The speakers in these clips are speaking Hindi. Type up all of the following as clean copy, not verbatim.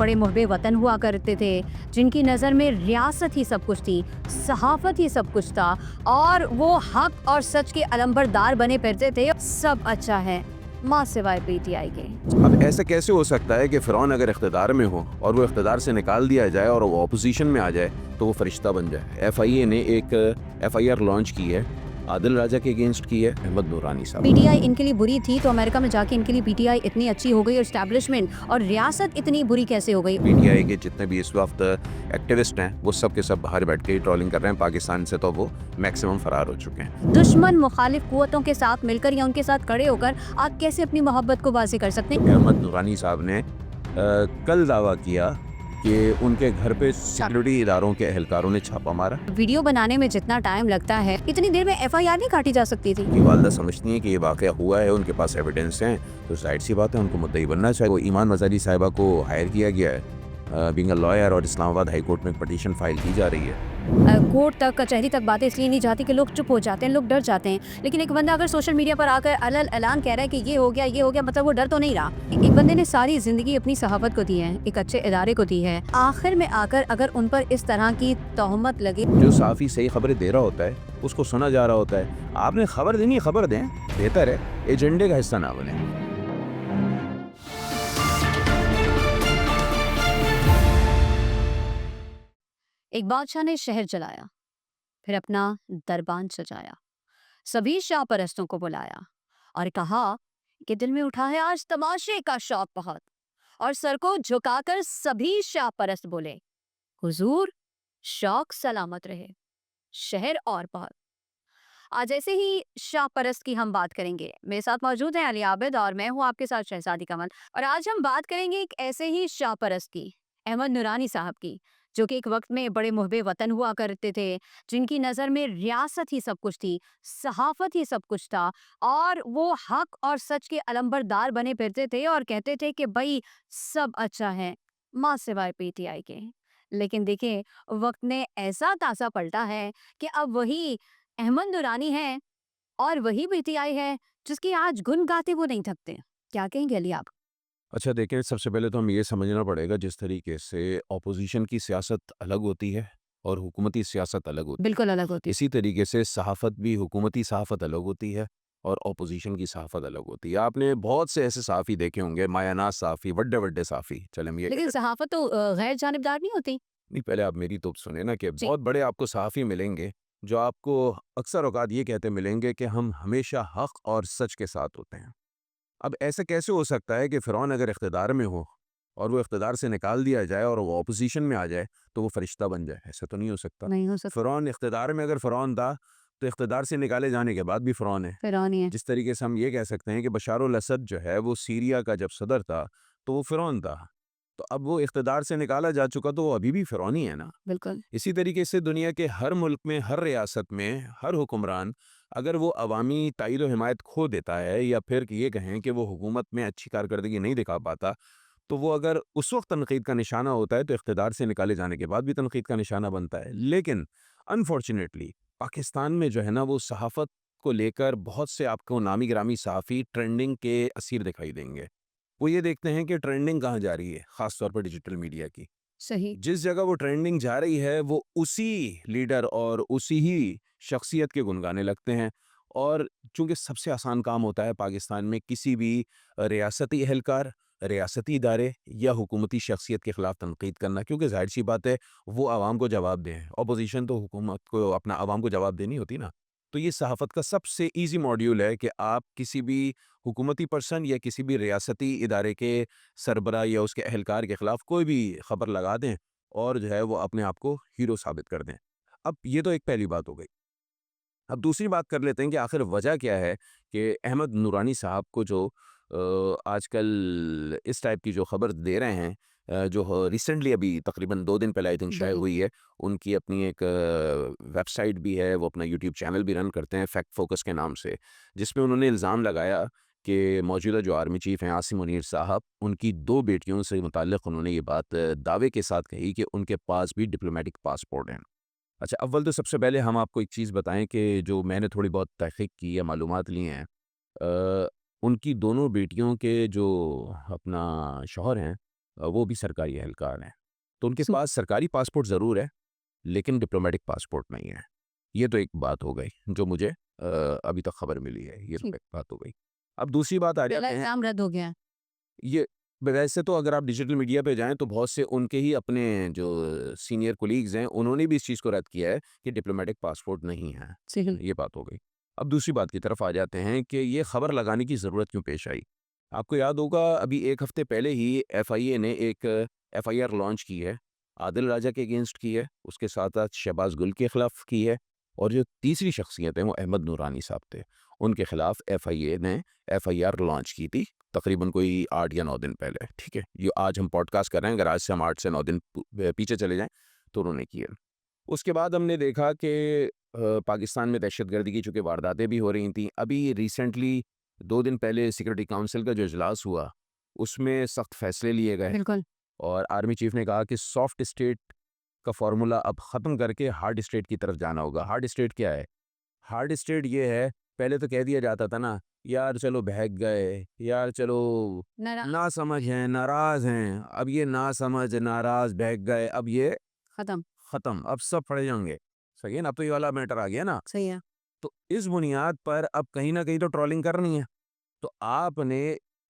बड़े मुहब्बे वतन हुआ करते थे, जिनकी नज़र में रियासत ही सब कुछ थी, सहाफ़त ही सब कुछ था और वो हक और सच के अलंबरदार बने फिरते थे। सब अच्छा है माँ सिवाय पीटीआई के। अब ऐसा कैसे हो सकता है कि फ़िरौन अगर इख्तिदार में हो और वो इख्तिदार से निकाल दिया जाए और वो अपोजिशन में आ जाए तो वो फरिश्ता बन जाए। एफआईए ने एक एफआईआर लॉन्च की है, आदिल राजा के अगेंस्ट की है, अहमद नूरानी साहब। पीटीआई इनके लिए बुरी थी तो अमेरिका में जाके इनके लिए पीटीआई इतनी अच्छी हो गई और एस्टैब्लिशमेंट और रियासत इतनी बुरी कैसे हो गई? पीटीआई के जितने भी इस वक्त एक्टिविस्ट हैं वो सब के सब बाहर बैठ के ट्रोलिंग कर रहे हैं। पाकिस्तान से तो वो मैक्सिमम फरार हो चुके हैं। दुश्मन मुखालिफ कुव्वतों के साथ मिलकर या उनके साथ खड़े होकर आप कैसे अपनी मोहब्बत को वाज़ेह कर सकते हैं? अहमद नूरानी साहब ने कल दावा किया कि उनके घर पे सिक्योरिटी इदारों के एहलकारों ने छापा मारा। वीडियो बनाने में जितना टाइम लगता है इतनी देर में एफआईआर नहीं काटी जा सकती थी? की वालदा समझती हैं कि ये वाक़या हुआ है, उनके पास एविडेंस हैं, तो जाहिर सी बात है उनको मुद्दई बनना चाहिए। वो ईमान मज़ारी साहिबा को हायर किया गया है बीइंग अ लॉयर और इस्लामाबाद हाई कोर्ट में एक पटिशन फाइल की जा रही है। कोर्ट तक कचहरी तक बातें इसलिए नहीं जाती कि लोग चुप हो जाते हैं, लोग डर जाते हैं। लेकिन एक बंदा अगर सोशल मीडिया पर आकर अलल ऐलान कह रहा है कि ये हो गया, मतलब वो डर तो नहीं रहा। एक बंदे ने सारी जिंदगी अपनी सहाबत को दी है, एक अच्छे इदारे को दी है, आखिर में आकर अगर उन पर इस तरह की तोहमत लगे। जो साफ़ी सही खबरें दे रहा होता है उसको सुना जा रहा होता है। आपने खबर देनी है, खबर दें, बेहतर है एजेंडे का हिस्सा ना बने। एक बादशाह ने शहर जलाया, फिर अपना दरबान सजाया, सभी शाह परस्तों को बुलाया और कहा कि दिल में उठा है आज तमाशे का शौक बहुत। और सर को झुकाकर सभी शाह परस्त बोले, हुजूर शौक सलामत रहे, शहर और बहुत। आज ऐसे ही शाह परस्त की हम बात करेंगे। मेरे साथ मौजूद है अली आबिद और मैं हूं आपके साथ शहजादी कमल। और आज हम बात करेंगे एक ऐसे ही शाह परस्त की, अहमद नूरानी साहब की, जो कि एक वक्त में बड़े मुहब्बे वतन हुआ करते थे, जिनकी नज़र में रियासत ही सब कुछ थी, सहाफ़त ही सब कुछ था और वो हक और सच के अलंबरदार बने फिरते थे और कहते थे कि भाई सब अच्छा है माँ सिवाय पीटीआई के। लेकिन देखिए वक्त ने ऐसा तासा पलटा है कि अब वही अहमद नूरानी है और वही पीटीआई है जिसकी आज गुन गाते वो नहीं थकते। क्या कहेंगे अली आप? अच्छा देखिए, सबसे पहले तो हम ये समझना पड़ेगा जिस तरीके से ऑपोजिशन की सियासत अलग होती है और हुकूमती सियासत अलग होती बिल्कुल अलग है। होती। इसी तरीके से सहाफ़त भी हुकूमती सहाफ़त अलग होती है और ऑपोजिशन की सहाफ़त अलग होती है। आपने बहुत से ऐसे सहाफ़ी देखे होंगे, मायानाज़ सहाफ़ी, बड्डे-वड्डे सहाफ़ी, चलें हम ये लेकिन कहते हैं। सहाफ़त तो गैर जानिबदार नहीं होती। नहीं, पहले आप मेरी तो सुने ना कि जी। बहुत बड़े आपको सहाफ़ी मिलेंगे, जो आपको अक्सर औक़ात ये कहते मिलेंगे कि हम हमेशा हक़ और सच के साथ होते हैं। अब ऐसा कैसे हो सकता है कि फ़िरौन अगर इख्तिदार में हो और वो इख्तिदार से निकाल दिया जाए और वो अपोज़िशन में आ जाए, तो वो फ़रिश्ता बन जाए? ऐसा तो नहीं हो सकता। नहीं हो सकता। फ़िरौन इख्तिदार में अगर फ़िरौन था, तो इख्तिदार से निकाले जाने के बाद भी फ़िरौन है। फिरौनी है। जिस तरीके से हम ये कह सकते हैं कि बशार अल असद जो है, वो सीरिया का जब सदर था, तो वो फ़िरौन था। तो अब वो इख्तिदार से निकाला जा चुका, तो वो अभी भी फ़िरौन ही है ना। बिल्कुल। इसी तरीके से दुनिया के हर मुल्क में, हर रियासत में, हर हुक्मरान अगर वो अवामी तायद व हिमायत खो देता है या फिर ये कहें कि वो हुकूमत में अच्छी कारकर्दगी नहीं दिखा पाता, तो वो अगर उस वक़्त तनक़ीद का निशाना होता है, तो इख्तिदार से निकाले जाने के बाद भी तनक़ीद का निशाना बनता है। लेकिन अनफ़ॉर्च्युनेटली पाकिस्तान में जो है ना, वो सहाफ़त को लेकर बहुत से आपको नामी-गिरामी सहाफ़ी ट्रेंडिंग के असीर दिखाई देंगे। वो ये देखते हैं कि ट्रेंडिंग कहाँ जा रही है, ख़ास तौर पर डिजिटल मीडिया की। सही। जिस जगह वो ट्रेंडिंग जा रही है, वो उसी लीडर और उसी ही शख्सियत के गुण गाने लगते हैं। और चूँकि सबसे आसान काम होता है पाकिस्तान में किसी भी रियासती एहलकार, रियासती इदारे या हुकूमती शख्सियत के ख़िलाफ़ तनक़ीद करना, क्योंकि ज़ाहिर-सी बात है वो आवाम को जवाब दें। अपोज़िशन तो हुकूमत को अपना आवाम को जवाब देनी होती ना। तो ये सहाफ़त का सबसे ईज़ी मॉड्यूल है कि आप किसी भी हुकूमती पर्सन या किसी भी रियासती इदारे के सरबरा या उसके एहलकार के ख़िलाफ़ कोई भी ख़बर लगा दें और जो है वो अपने आप को हीरो साबित कर दें। अब ये तो एक पहली बात हो गई। अब दूसरी बात कर लेते हैं कि आखिर वजह क्या है कि अहमद नूरानी साहब को जो आजकल इस टाइप की जो खबर दे रहे हैं, जो रिसेंटली अभी तकरीबन 2 दिन पहले आई थिंक शायद बिल्कुल। हुई है। उनकी अपनी एक वेबसाइट भी है, वो अपना यूट्यूब चैनल भी रन करते हैं फैक्ट फोकस के नाम से, जिसमें उन्होंने इल्ज़ाम लगाया कि मौजूदा जो आर्मी चीफ़ हैं आसिम मुनीर साहब, उनकी 2 बेटियों से मुताल्लिक़ उन्होंने ये बात दावे के साथ कही कि उनके पास भी डिप्लोमेटिक पासपोर्ट हैं। अच्छा, अव्वल तो सबसे पहले हम आपको एक चीज़ बताएँ कि जो मैंने थोड़ी बहुत तहक़ीक़ की या मालूमात ली हैं, उनकी दोनों बेटियों के जो अपना शौहर हैं, वो भी सरकारी एहलकार हैं। तो उनके सु पास सरकारी पासपोर्ट ज़रूर है, लेकिन डिप्लोमेटिक पासपोर्ट नहीं है। ये तो एक बात हो गई जो मुझे अभी तक खबर मिली है, ये तो ठीक। एक बात हो गई। अब दूसरी बात आ पहला जाते हैं, एग्ज़ाम रद्द हो गया है। ये वैसे तो अगर आप डिजिटल मीडिया पे जाएँ तो बहुत से उनके ही अपने जो सीनियर कोलीग्स हैं, उन्होंने भी इस चीज़ को रद्द किया है कि डिप्लोमेटिक पासपोर्ट नहीं है। सही। ये बात हो गई। अब दूसरी बात की तरफ आ जाते हैं कि ये खबर लगाने की ज़रूरत क्यों पेश आई? आपको याद होगा अभी 1 हफ्ते पहले ही एफआईए ने एक एफआईआर लॉन्च की है, आदिल राजा के अगेंस्ट की है, उसके साथ-साथ शहबाज गुल के खिलाफ की है और जो तीसरी शख्सियत है वो अहमद नूरानी साहब थे। उनके खिलाफ एफआईए ने एफआईआर लॉन्च की थी तकरीबन कोई 8 या 9 दिन पहले, ठीक है? ये आज हम पॉडकास्ट कर रहे हैं, अगर आज से हम 8 से 9 दिन पीछे चले जाएँ, तो उन्होंने की है। उसके बाद हमने देखा कि पाकिस्तान में दहशतगर्दी की चूँकि वारदातें भी हो रही थीं। अभी रिसेंटली 2 दिन पहले सिक्योरिटी काउंसिल का जो इजलास हुआ, उसमें सख्त फैसले लिए गए बिल्कुल। और आर्मी चीफ ने कहा कि सॉफ्ट स्टेट का फ़ॉर्मूला अब ख़त्म करके हार्ड स्टेट की तरफ जाना होगा। हार्ड स्टेट क्या है? हार्ड स्टेट ये है, पहले तो कह दिया जाता था ना, यार चलो बहक गए, यार चलो नाराज़। नासमझ हैं, नाराज़ हैं। अब ये नासमझ, नाराज़, बहक गए, अब ये ख़त्म। ख़त्म, अब सब पड़ जाएँगे। सही है ना? अब तो ये वाला मैटर आ गया ना। सही है। तो इस बुनियाद पर अब कहीं न कहीं तो ट्रोलिंग करनी है। तो आपने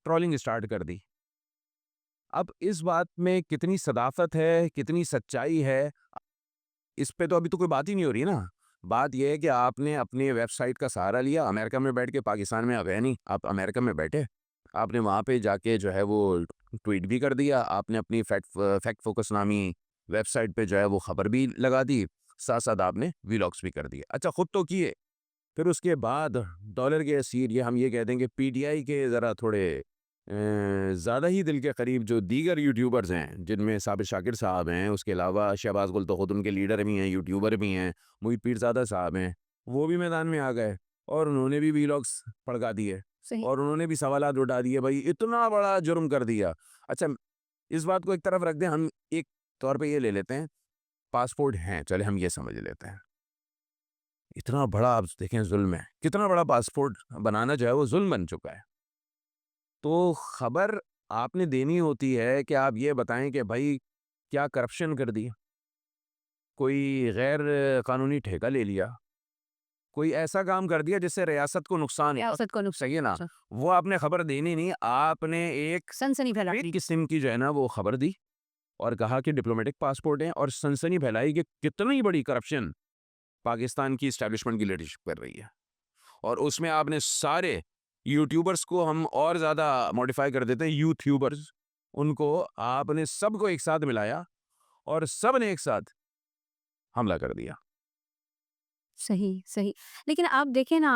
ट्रोलिंग स्टार्ट कर दी। अब इस बात में कितनी सदाकत है, कितनी सच्चाई है, इस पे तो अभी तो कोई बात ही नहीं हो रही है ना। बात ये है कि आपने अपनी वेबसाइट का सहारा लिया, अमेरिका में बैठ के, पाकिस्तान में आप हैं नहीं, आप अमेरिका में बैठे। आपने वहाँ पे जाके जो है वो ट्वीट भी कर दिया, आपने अपनी फैक्ट फोकस नामी वेबसाइट पे जो है वो खबर भी लगा दी, साथ-साथ आपने व्लॉग्स भी कर दिए। अच्छा खुद तो किए, फिर उसके बाद डॉलर के असीर ये हम ये कह दें कि पीटीआई के ज़रा थोड़े ज़्यादा ही दिल के करीब जो दीगर यूट्यूबर्स हैं, जिनमें साबिर शाकिर साहब हैं, उसके अलावा शहबाज गुल तो खुद उनके लीडर भी हैं, यूट्यूबर भी हैं, मुहीब पीरज़ादा साहब हैं, वो भी मैदान में आ गए और उन्होंने भी व्लॉग्स भड़का दिए सही। और उन्होंने भी सवालात उठा दिए, भाई इतना बड़ा जुर्म कर दिया। अच्छा, इस बात को एक तरफ रख दें, हम एक तौर पे ये ले लेते हैं, पासपोर्ट हैं, चले हम ये समझ लेते हैं। इतना बड़ा आप देखें ज़ुल्म है, कितना बड़ा पासपोर्ट बनाना जो है वो ज़ुल्म बन चुका है। तो खबर आपने देनी होती है कि आप ये बताएँ कि भाई क्या करप्शन कर दी, कोई गैर कानूनी ठेका ले लिया, कोई ऐसा काम कर दिया जिससे रियासत को नुकसान हुआ, रियासत को सही है ना? नुकसान। वो आपने खबर देनी नहीं, आपने एक सनसनी फैला फेक दी। किस्म की जो है ना वो खबर दी और कहा कि डिप्लोमेटिक पासपोर्ट है और सनसनी फैलाई कि कितनी बड़ी करप्शन पाकिस्तान की एस्टेब्लिशमेंट की लीडरशिप कर रही है। और उसमें आपने सारे यूट्यूबर्स को हम और ज़्यादा मॉडिफाई कर देते हैं यूट्यूबर्स, उनको आपने सबको एक साथ मिलाया और सब ने एक साथ हमला कर दिया। सही, सही। लेकिन आप देखें ना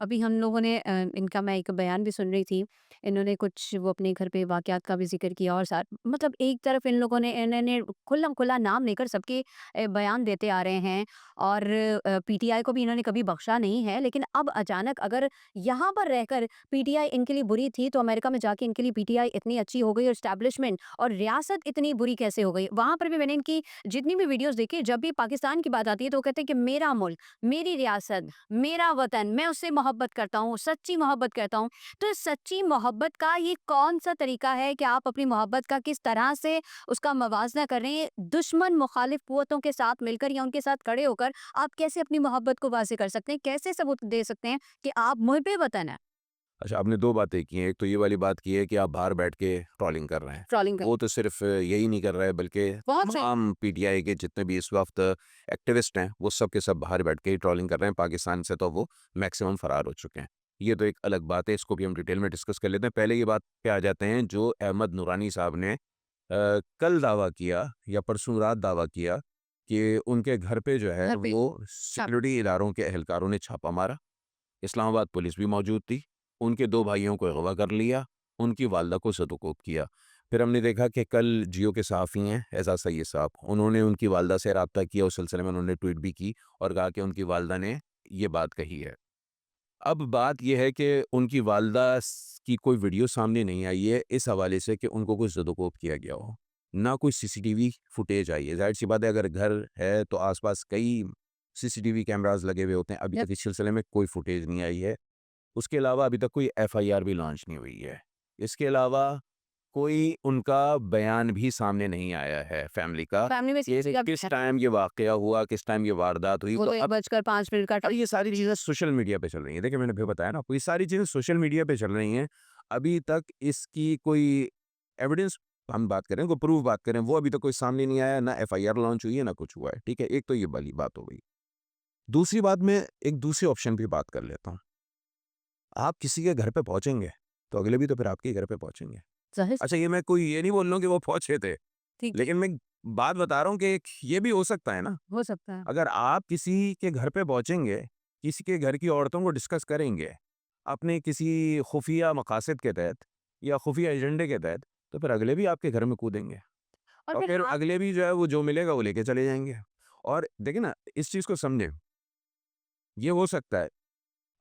अभी हम लोगों ने इनका मैं एक बयान भी सुन रही थी। इन्होंने कुछ वो अपने घर पे वाक़यात का भी ज़िक्र किया और साथ मतलब एक तरफ इन लोगों ने इन्होंने खुल्लम-खुल्ला नाम लेकर सबके बयान देते आ रहे हैं और पीटीआई को भी इन्होंने कभी बख्शा नहीं है। लेकिन अब अचानक अगर यहाँ पर रहकर पीटीआई इनके लिए बुरी थी, तो अमेरिका में जाके इनके लिए पीटीआई इतनी अच्छी हो गई और एस्टेब्लिशमेंट और रियासत इतनी बुरी कैसे हो गई? वहाँ पर भी मैंने इनकी जितनी भी वीडियोज़ देखी, जब भी पाकिस्तान की बात आती है, तो वो कहते हैं कि मेरा मुल्क, मेरी रियासत, मेरा वतन, मैं उससे मोहब्बत करता हूँ, सच्ची मोहब्बत करता हूँ। तो इस सच्ची मोहब्बत का ये कौन-सा तरीका है कि आप अपनी मोहब्बत का किस तरह से उसका मवाज़ना कर रहे हैं? दुश्मन मुखालिफ कुव्वतों के साथ मिलकर या उनके साथ खड़े होकर आप कैसे अपनी मोहब्बत को वाज़ेह कर सकते हैं? कैसे सबूत दे सकते हैं कि आप मुहिब्बे वतन हैं? अच्छा, आपने 2 बातें की हैं, एक तो ये वाली बात की है कि आप बाहर बैठ के ट्रोलिंग कर रहे हैं। ट्रोलिंग कर वो तो सिर्फ़ यही नहीं कर रहा है बल्कि बहुत से तमाम पीटीआई के जितने भी इस वक़्त एक्टिविस्ट हैं, वो सब के सब बाहर बैठ के ही ट्रोलिंग कर रहे हैं। पाकिस्तान से तो वो मैक्सिमम फ़रार हो चुके हैं। ये तो एक अलग बात है, इसको भी हम डिटेल में डिस्कस कर लेते हैं। पहले ये बात पे आ जाते हैं जो अहमद नूरानी साहब ने कल दावा किया या परसों रात दावा किया कि उनके घर पे जो है घर पे वो छाप सिक्योरिटी इदारों के एहलकारों ने छापा मारा। इस्लामाबाद पुलिस भी मौजूद थी। उनके 2 भाइयों को अगवा कर लिया, उनकी वालदा को सदुकोप किया। फिर हमने देखा कि कल जियो के सहाफ़ी हैं एज़ाज़ सैयद साहब, उन्होंने उनकी वालदा से राब्ता किया, उस सिलसिले में उन्होंने ट्वीट भी की और कहा कि उनकी वालदा ने ये बात कही है। अब बात ये है कि उनकी वालदा की कोई वीडियो सामने नहीं आई है इस हवाले से कि उनको कुछ सदुकोप किया गया हो। ना कोई सीसीटीवी फुटेज आई है। ज़ाहिर-सी बात है अगर घर है तो आस-पास कई सीसीटीवी कैमराज़ लगे हुए होते हैं। अभी जब तक इस सिलसिले में कोई फुटेज नहीं आई है। उसके अलावा अभी तक कोई एफआईआर भी लॉन्च नहीं हुई है। इसके अलावा कोई उनका बयान भी सामने नहीं आया है फैमिली का फैमिली में कि किसी का किस टाइम ये वाक़या हुआ, किस टाइम ये वारदात हुई। वो तो तो 1 अब बजकर 5 मिनट का ये सारी चीज़ें सोशल मीडिया पे चल रही हैं। देखिए मैंने अभी बताया ना आपको, ये सारी चीज़ें सोशल मीडिया पे चल रही हैं। अभी तक इसकी कोई एविडेंस हम बात करें, कोई प्रूफ बात करें, वो अभी तक कोई सामने नहीं आया, ना एफआईआर लॉन्च हुई है, ना कुछ हुआ है, ठीक है? एक तो ये वाली बात हो गई। दूसरी बात, मैं एक दूसरे ऑप्शन पे बात कर लेता हूँ। आप किसी के घर पे पहुँचेंगे, तो अगले भी तो फिर आपके ही घर पे पहुँचेंगे। ज़ाहिर अच्छा, ये मैं कोई ये नहीं बोल रहा हूँ कि वो पहुँचे थे, ठीक लेकिन मैं बात बता रहा हूँ कि एक ये भी हो सकता है ना, हो सकता है। अगर आप किसी के घर पे पहुँचेंगे, किसी के घर की औरतों को डिस्कस करेंगे, अपने किसी खुफिया मकासद के तहत या खुफिया एजेंडे के तहत, तो फिर अगले भी आपके घर में कूदेंगे और और फिर फिर आप अगले भी जो है वो जो मिलेगा वो लेके चले जाएँगे। और देखिए ना, इस चीज़ को समझें, ये हो सकता है।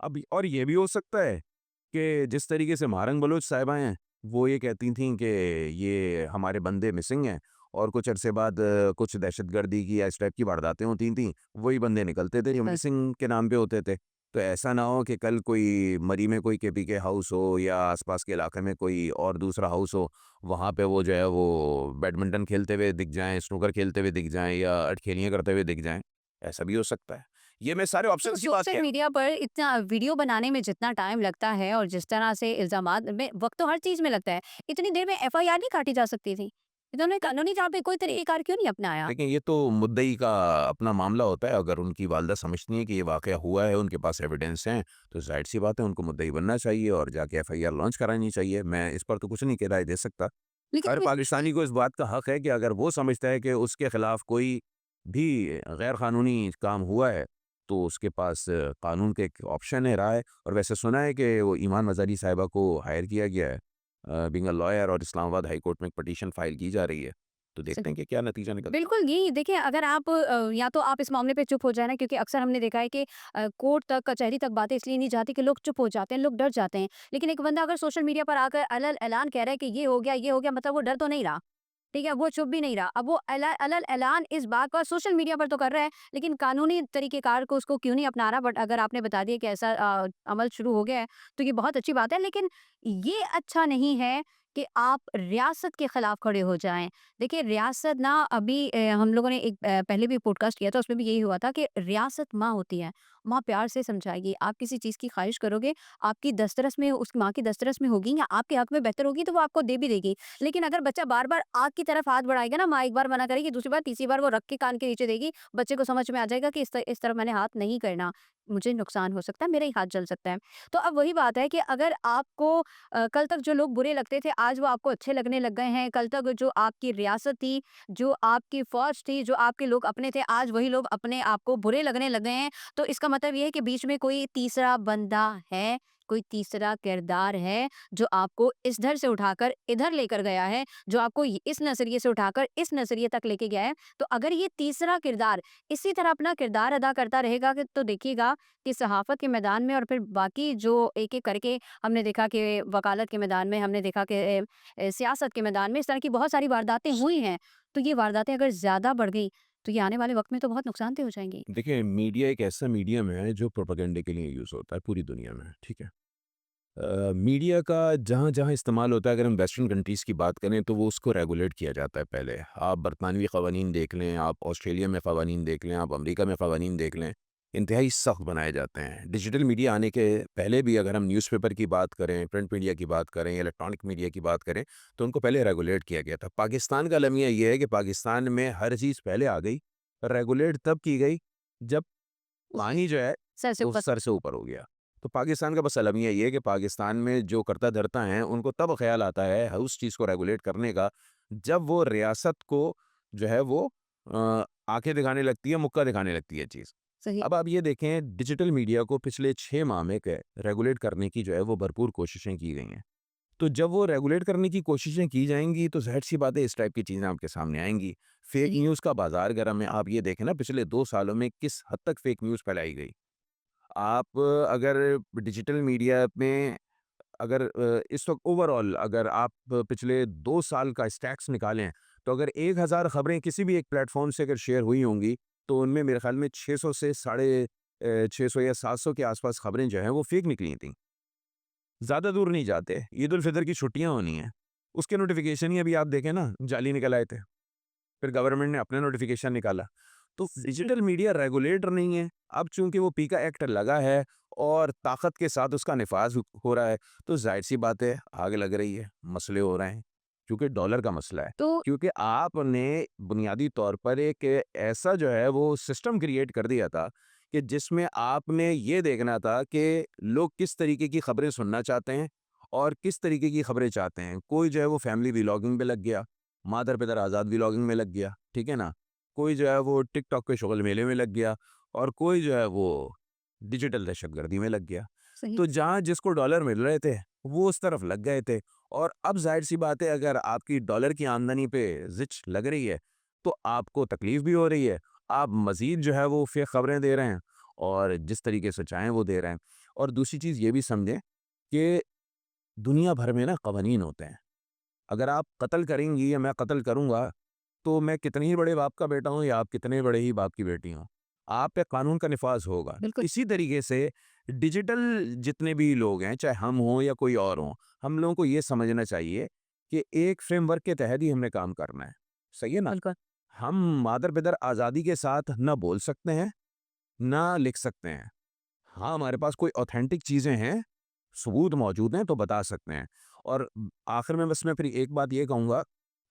अब और ये भी हो सकता है कि जिस तरीके से महारंग बलोच साहिबा हैं, वो ये कहती थीं कि ये हमारे बंदे मिसिंग हैं और कुछ अरसे बाद कुछ दहशतगर्दी की या इस टाइप की वारदातें होती थीं, वही बंदे निकलते थे जो बस मिसिंग के नाम पे होते थे। तो ऐसा ना हो कि कल कोई मरी में कोई केपीके हाउस हो या आस-पास के इलाके में कोई और दूसरा हाउस हो, वहाँ पे वो जो है वो बैडमिंटन खेलते हुए दिख जाएँ, स्नूकर खेलते हुए दिख जाएँ या अठखेलियाँ करते हुए दिख जाएँ, ऐसा भी हो सकता है। ये मैं सारे तो ऑप्शंस की बात सोशल कह मीडिया पर इतना वीडियो बनाने में जितना टाइम लगता है और जिस तरह से इल्ज़ामात में वक़्त तो हर चीज़ में लगता है, इतनी देर में एफआईआर नहीं काटी जा सकती थी? इन्होंने कानूनी तौर पे कोई तरीक़ाकार क्यों नहीं अपनाया? देखिए, ये तो मुद्दई का अपना मामला होता है। अगर उनकी वालिदा समझती हैं कि ये वाक़या हुआ है, उनके पास एविडेंस हैं, तो ज़ाहिर-सी बात है उनको मुद्दई बनना चाहिए और जाके एफआईआर लॉन्च करानी चाहिए। मैं इस पर तो कुछ नहीं राय दे सकता। लेकिन हर अब इस पाकिस्तानी को इस बात का हक़ है कि अगर वो समझता है कि उसके खिलाफ कोई भी गैर कानूनी काम हुआ है, तो उसके पास कानून के एक ऑप्शन है, राय। और वैसे सुना है कि वो ईमान मज़ारी साहिबा को हायर किया गया है बीइंग अ लॉयर, और इस्लामाबाद हाई कोर्ट में एक पिटीशन फाइल की जा रही है। तो देखते हैं कि क्या नतीजा निकलता है। बिल्कुल, यही देखिए अगर आप या तो आप इस मामले पे चुप हो जाए ना क्योंकि अक्सर हमने देखा है कि कोर्ट तक, कचहरी तक बातें इसलिए नहीं जाती कि लोग चुप हो जाते हैं, लोग डर जाते हैं। लेकिन एक बंदा अगर सोशल मीडिया पर आकर अलल ऐलान कह रहा है कि ये हो गया मतलब वो डर तो नहीं रहा। ठीक है? वो चुप भी नहीं रहा। अब वो अलल ऐलान इस बात का सोशल मीडिया पर तो कर रहा है, लेकिन कानूनी तरीक़ेकार को उसको क्यों नहीं अपना रहा? बट अगर आपने बता दिया कि ऐसा अमल शुरू हो गया है, तो ये बहुत अच्छी बात है। लेकिन ये अच्छा नहीं है कि आप रियासत के खिलाफ खड़े हो जाएँ। देखिए रियासत ना अभी हम लोगों ने एक पहले भी पॉडकास्ट किया था, उसमें भी यही हुआ था कि रियासत माँ होती है। माँ प्यार से समझाएगी। आप किसी चीज़ की ख़्वाहिश करोगे, आपकी दस्तरस में उस माँ की दस्तरस में होगी या आपके हक़ में बेहतर होगी, तो वो आपको दे भी देगी। लेकिन अगर बच्चा बार-बार आग की तरफ हाथ बढ़ाएगा ना, माँ एक बार मना करेगी, दूसरी बार, तीसरी बार वो रख के कान के नीचे देगी, बच्चे को समझ में आ जाएगा कि इस तरफ मैंने हाथ नहीं करना, मुझे नुकसान हो सकता है, मेरा ही हाथ जल सकता है। तो अब वही बात है कि अगर आपको कल तक जो लोग बुरे लगते थे, आज वो आपको अच्छे लगने लग गए हैं, कल तक जो आपकी रियासत थी, जो आपकी फ़ौज थी, जो आपके लोग अपने थे, आज वही लोग अपने आप को बुरे लगने लग गए हैं, तो इसका मतलब ये है कि बीच में कोई तीसरा बंदा है, कोई तीसरा किरदार है, जो आपको इस धर से उठाकर इधर लेकर गया है, जो आपको इस नज़रिए से उठाकर इस नज़रिए तक लेके गया है। तो अगर ये तीसरा किरदार इसी तरह अपना किरदार अदा करता रहेगा कि तो देखिएगा कि सहाफ़त के मैदान में और फिर बाकी जो एक-एक करके हमने देखा कि वकालत के मैदान में, हमने देखा कि सियासत के मैदान में इस तरह की बहुत सारी वारदातें हुई हैं। तो ये वारदातें अगर ज़्यादा बढ़ गई, तो ये आने वाले वक़्त में तो बहुत नुकसानदेह हो जाएँगी। देखिए, मीडिया एक ऐसा मीडियम है जो प्रोपेगेंडे के लिए यूज़ होता है पूरी दुनिया में, ठीक है? मीडिया का जहाँ-जहाँ इस्तेमाल होता है, अगर हम वेस्टर्न कंट्रीज़ की बात करें, तो वो उसको रेगुलेट किया जाता है पहले। आप बरतानवी क़वानीन देख लें, आप ऑस्ट्रेलिया में क़वानीन देख लें, आप अमेरिका में क़वानीन देख लें, इंतहाई सख्त बनाए जाते हैं। डिजिटल मीडिया आने के पहले भी अगर हम न्यूज़पेपर की बात करें, प्रिंट मीडिया की बात करें, इलेक्ट्रॉनिक मीडिया की बात करें, तो उनको पहले रेगुलेट किया गया था। पाकिस्तान का अलमिया ये है कि पाकिस्तान में हर चीज़ पहले आ गई, रेगुलेट तब की गई, जब पानी जो है, सर से वो ऊपर सर से ऊपर हो गया। तो पाकिस्तान का बस अलमिया ये है कि पाकिस्तान में जो करता-धरता हैं, उनको तब ख़्याल आता है उस चीज़ को रेगुलेट करने का, जब वो रियासत को जो है वो आँखें दिखाने लगती है, मुक्का दिखाने लगती है चीज़। सही अब आप ये देखें, डिजिटल मीडिया को पिछले 6 माह में क रेगुलेट करने की जो है वो भरपूर कोशिशें की गई हैं। तो जब वो रेगुलेट करने की कोशिशें की जाएँगी, तो ज़ाहिर-सी बात है इस टाइप की चीज़ें आपके सामने आएँगी। फ़ेक सही न्यूज़ का बाज़ार गर्म है। आप ये देखें ना, पिछले 2 सालों में किस हद तक फ़ेक न्यूज़ फैलाई गई। आप अगर डिजिटल मीडिया में अगर इस वक़्त ओवरऑल अगर आप पिछले 2 साल का स्टैट्स निकालें, तो अगर 1000 खबरें किसी भी एक प्लेटफ़ॉर्म से अगर शेयर हुई होंगी, तो उनमें मेरे ख़्याल में 600 से साढ़े 600 या 700 के आस-पास खबरें जो हैं वो फ़ेक निकली थीं। ज़्यादा दूर नहीं जाते, ईद उल फ़ितर की छुट्टियाँ होनी हैं। उसके नोटिफिकेशन ही अभी आप देखें ना जाली निकल आए थे, फिर गवर्नमेंट ने अपना नोटिफिकेशन निकाला। तो डिजिटल मीडिया रेगुलेटर नहीं है। अब चूंकि वो पीका एक्ट लगा है और ताकत के साथ उसका निफाज हो रहा है, तो जाहिर सी बात है आग लग रही है, मसले हो रहे हैं, क्योंकि डॉलर का मसला है। तो क्योंकि आपने बुनियादी तौर पर एक ऐसा जो है वो सिस्टम क्रिएट कर दिया था कि जिसमें आपने ये देखना था कि लोग किस तरीके की खबरें सुनना चाहते हैं और किस तरीके की खबरें चाहते हैं। कोई जो है वो फैमिली व्लॉगिंग पे लग गया, मादर पितर आज़ाद व्लॉगिंग में लग गया, ठीक है ना? कोई जो है वो टिकटॉक पे शुगल मेले में लग गया और कोई जो है वो डिजिटल दहशतगर्दी में लग गया। सही तो जहाँ जिसको डॉलर मिल रहे थे, वो उस तरफ लग गए थे और अब ज़ाहिर-सी बात है अगर आपकी डॉलर की आमदनी पे ज़िच लग रही है, तो आपको तकलीफ़ भी हो रही है। आप मज़ीद जो है वो फ़ेक खबरें दे रहे हैं और जिस तरीके से चाहें वो दे रहे हैं। और दूसरी चीज़ ये भी समझें कि दुनिया भर में ना कवानीन होते हैं। अगर आप कत्ल करेंगी या मैं कत्ल करूँगा, तो मैं कितने ही बड़े बाप का बेटा हूँ या आप कितने बड़े ही बाप की बेटी हों, आप पे कानून का निफ़ाज़ होगा। बिल्कुल इसी तरीके से डिजिटल जितने भी लोग हैं, चाहे हम हों या कोई और हों, हम लोगों को ये समझना चाहिए कि एक फ्रेमवर्क के तहत ही हमने काम करना है। सही है ना? बिल्कुल हम मादर-पितर आज़ादी के साथ ना बोल सकते हैं, ना लिख सकते हैं। हाँ, हमारे पास कोई ऑथेंटिक चीज़ें हैं, सबूत मौजूद हैं तो बता सकते हैं। और आखिर में बस मैं फिर एक बात ये कहूँगा,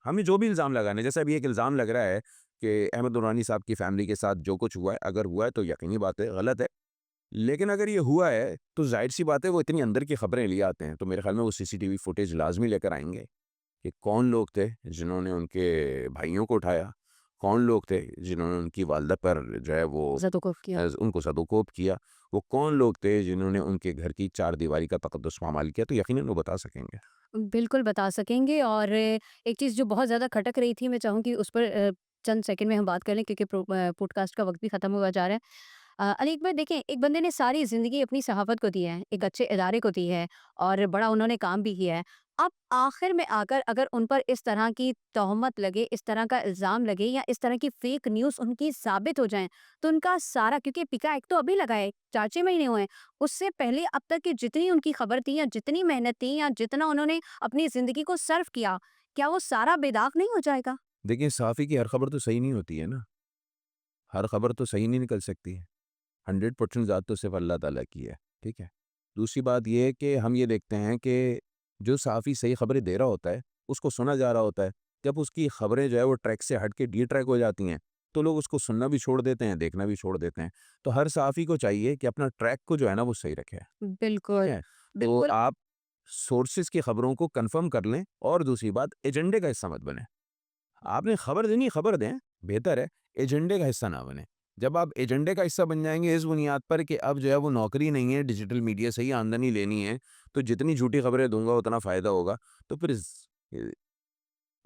हमें जो भी इल्ज़ाम लगाने जैसे अभी एक इल्ज़ाम लग रहा है कि अहमद नूरानी साहब की फैमिली के साथ जो कुछ हुआ है, अगर हुआ है तो यकीनी बात है गलत है। लेकिन अगर ये हुआ है तो ज़ाहिर-सी बात है वो इतनी अंदर की खबरें लिए आते हैं, तो मेरे ख़्याल में वो सीसीटीवी फुटेज लाज़मी लेकर आएँगे कि कौन लोग थे जिन्होंने उनके भाइयों को उठाया, कौन लोग थे जिन्होंने उनकी वालदा पर जो है वो ज़दोकफ़ किया। उनको सदुकोप किया, वो कौन लोग थे जिन्होंने उनके घर की चारदीवारी का तकद्दुस पामाल किया, तो यकीनन वो बता सकेंगे। बिल्कुल बता सकेंगे और एक चीज़ जो बहुत ज़्यादा खटक रही थी, मैं चाहूँगी उस पर चंद सेकंड में हम बात कर लें क्योंकि पॉडकास्ट का वक़्त भी ख़त्म हुआ जा रहा है। अली अकबर देखें, एक बंदे ने सारी ज़िंदगी अपनी सहाफ़त को दी है, एक अच्छे इदारे को दी है और बड़ा उन्होंने काम भी किया है। अब आखिर में आकर अगर उन पर इस तरह की तोहमत लगे, इस तरह का इल्ज़ाम लगे या इस तरह की फ़ेक न्यूज़ उनकी साबित हो जाएँ, तो उनका सारा, क्योंकि पिका एक तो अभी लगा है, 4-6 महीने हुए हैं। उससे पहले अब तक की जितनी उनकी खबर थी या जितनी मेहनत थी या जितना उन्होंने अपनी ज़िंदगी को सर्व किया, क्या वो सारा बेदाग नहीं हो जाएगा? देखिए, सहाफ़ी की हर खबर तो सही नहीं होती है ना, हर खबर तो सही नहीं निकल सकती है। 100% ज़ात तो सिर्फ़ अल्लाह ताला की है, ठीक है? दूसरी बात ये है कि हम ये देखते हैं कि जो सहाफ़ी सही खबरें दे रहा होता है, उसको सुना जा रहा होता है। जब उसकी खबरें जो है वो ट्रैक से हट के डी-ट्रैक हो जाती हैं, तो लोग उसको सुनना भी छोड़ देते हैं, देखना भी छोड़ देते हैं। तो हर सहाफ़ी को चाहिए कि अपना ट्रैक को जो है ना वो सही रखे, ठीक बिल्कुल, है? तो बिल्कुल। आप सोर्सेज़ की खबरों को कन्फर्म कर लें और दूसरी बात एजेंडे का हिस्सा मत बनें। आपने खबर देनी है, खबर दें, बेहतर है, एजेंडे का हिस्सा ना बनें। जब आप एजेंडे का हिस्सा बन जाएँगे इस बुनियाद पर कि अब जो है वो नौकरी नहीं है, डिजिटल मीडिया से ही आमदनी लेनी है, तो जितनी झूठी खबरें दूँगा उतना फ़ायदा होगा, तो फिर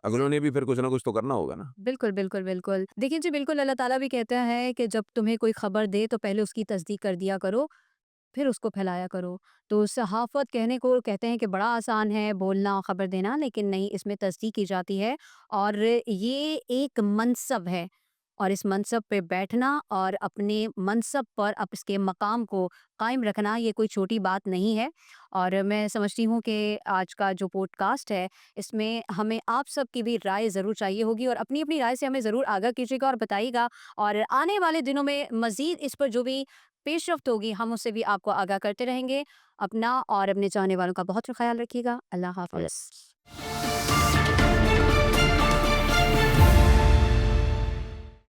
अगलों ने भी फिर कुछ ना कुछ तो करना होगा ना। बिल्कुल, बिल्कुल, बिल्कुल। देखिए जी, बिल्कुल अल्लाह ताला भी कहता है कि जब तुम्हें कोई खबर दे तो पहले उसकी तस्दीक कर दिया करो, फिर उसको फैलाया करो। तो सहाफ़त कहने को कहते हैं कि बड़ा आसान है बोलना, खबर देना, लेकिन नहीं, इसमें तस्दीक की जाती है और ये एक मनसब है और इस मनसब पे बैठना और अपने मनसब पर अब इसके मकाम को कायम रखना ये कोई छोटी बात नहीं है। और मैं समझती हूँ कि आज का जो पॉडकास्ट है, इसमें हमें आप सब की भी राय ज़रूर चाहिए होगी और अपनी-अपनी राय से हमें ज़रूर आगाह कीजिएगा और बताइएगा और आने वाले दिनों में मज़ीद इस पर जो भी पेशरफ्त होगी, हम उससे भी आपको आगाह करते रहेंगे। अपना और अपने चाहने वालों का बहुत ख़्याल रखिएगा। अल्लाह अल हाफ़िज़।